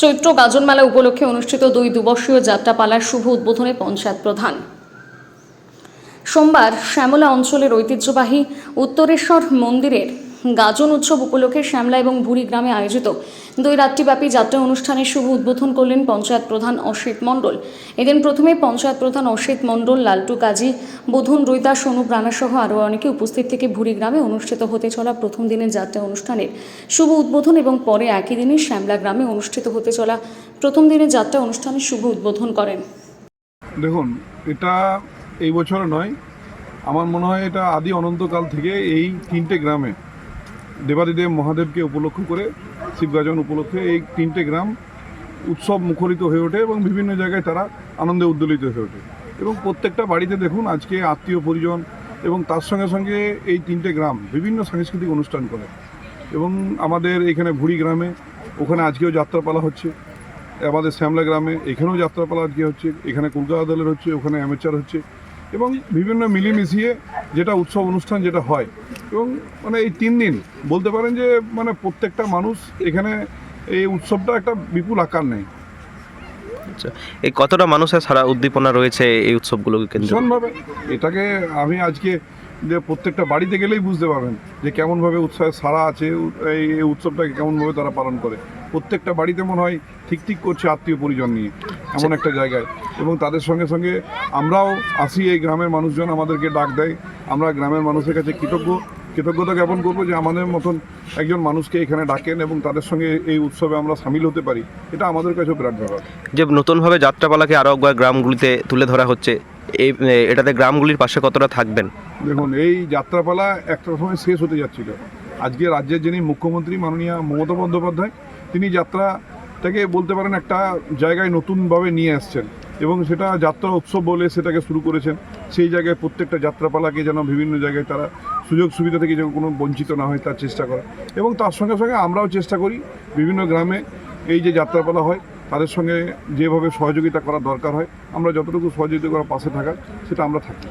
চৈত্র গাজন মেলা উপলক্ষে অনুষ্ঠিত দুই দিবসীয় যাত্রাপালার শুভ উদ্বোধনে পঞ্চায়েত প্রধান। সোমবার শ্যামলা অঞ্চলের ঐতিহ্যবাহী উত্তরেশ্বর মন্দিরের গাজন উৎসব উপলক্ষে শ্যামলা এবং বুড়ি গ্রামে আয়োজিত দুই রাত্রিব্যাপী যাত্রা অনুষ্ঠানের শুভ উদ্বোধন করলেন পঞ্চায়েত প্রধান অসিত মণ্ডল। এদিন প্রথমে পঞ্চায়েত প্রধান অসিত মণ্ডল, লালটু কাজী, বুধন রুইতা, সোনু রানা সহ আরও অনেকে উপস্থিত থেকে বুড়ি গ্রামে অনুষ্ঠিত হতে চলা প্রথম দিনের যাত্রা অনুষ্ঠানের শুভ উদ্বোধন এবং পরে একই দিনে শ্যামলা গ্রামে অনুষ্ঠিত হতে চলা প্রথম দিনের যাত্রা অনুষ্ঠানের শুভ উদ্বোধন করেন। দেখুন, এটা এই বছর নয়, আমার মনে হয় এটা আদি অনন্তকাল থেকে এই তিনটে গ্রামে দেবাদিদেব মহাদেবকে উপলক্ষ করে শিবগাজন উপলক্ষে এই তিনটে গ্রাম উৎসব মুখরিত হয়ে ওঠে এবং বিভিন্ন জায়গায় তারা আনন্দে উদ্দোলিত হয়ে ওঠে এবং প্রত্যেকটা বাড়িতে দেখুন আজকে আত্মীয় পরিজন এবং তার সঙ্গে সঙ্গে এই তিনটে গ্রাম বিভিন্ন সাংস্কৃতিক অনুষ্ঠান করে এবং আমাদের এখানে ভুড়ি গ্রামে ওখানে আজকেও যাত্রাপালা হচ্ছে, আমাদের শ্যামলা গ্রামে এখানেও যাত্রাপালা আজকে হচ্ছে, এখানে কলকাতা দলের হচ্ছে, ওখানে অ্যামেচার হচ্ছে এবং বিভিন্ন মিলিয়ে যেটা উৎসব অনুষ্ঠান যেটা হয় এবং মানে এই 3 দিন বলতে পারেন যে মানে প্রত্যেকটা মানুষ এখানে এই উৎসবটা একটা বিপুল আকার নেয়। আচ্ছা, এই কতটা মানুষের সারা উদ্দীপনা রয়েছে এই উৎসবগুলোকে কেন্দ্র করে? ভীষণভাবে এটাকে আমি আজকে যে প্রত্যেকটা বাড়িতে গেলেই বুঝতে পারবেন যে কেমনভাবে উৎসাহের সারা আছে, এই উৎসবটাকে কেমনভাবে তারা পালন করে। প্রত্যেকটা বাড়িতে মনে হয় ঠিক করছে আত্মীয় পরিজন নিয়ে এমন একটা জায়গায় এবং তাদের সঙ্গে সঙ্গে আমরাও আসি, এই গ্রামের মানুষজন আমাদেরকে ডাক দেয়, আমরা গ্রামের মানুষের কাছে কৃতজ্ঞতা জ্ঞাপন করবো যে আমাদের মতন একজন মানুষকে এখানে ডাকেন এবং তাদের সঙ্গে এই উৎসবে আমরা সামিল হতে পারি, এটা আমাদের কাছেও বিরাট ব্যাপার। যে নতুনভাবে যাত্রাপালাকে আরও একবার গ্রামগুলিতে তুলে ধরা হচ্ছে, এটাতে গ্রামগুলির পাশে কতটা থাকবেন? দেখুন, এই যাত্রাপালা একটা সময় শেষ হতে যাচ্ছিল। আজকে রাজ্যের যিনি মুখ্যমন্ত্রী মাননীয় মমতা বন্দ্যোপাধ্যায়, তিনি যাত্রাটাকে বলতে পারেন একটা জায়গায় নতুনভাবে নিয়ে আসছেন এবং সেটা যাত্রা উৎসব বলে সেটাকে শুরু করেছেন। সেই জায়গায় প্রত্যেকটা যাত্রাপালাকে যেন বিভিন্ন জায়গায় তারা সুযোগ সুবিধা থেকে যেন কোনো বঞ্চিত না হয় তার চেষ্টা করে এবং তার সঙ্গে সঙ্গে আমরাও চেষ্টা করি বিভিন্ন গ্রামে এই যে যাত্রাপালা হয় তাদের সঙ্গে যেভাবে সহযোগিতা করা দরকার হয়, আমরা যতটুকু সহযোগিতা করার পাশে থাকার সেটা আমরা থাকি।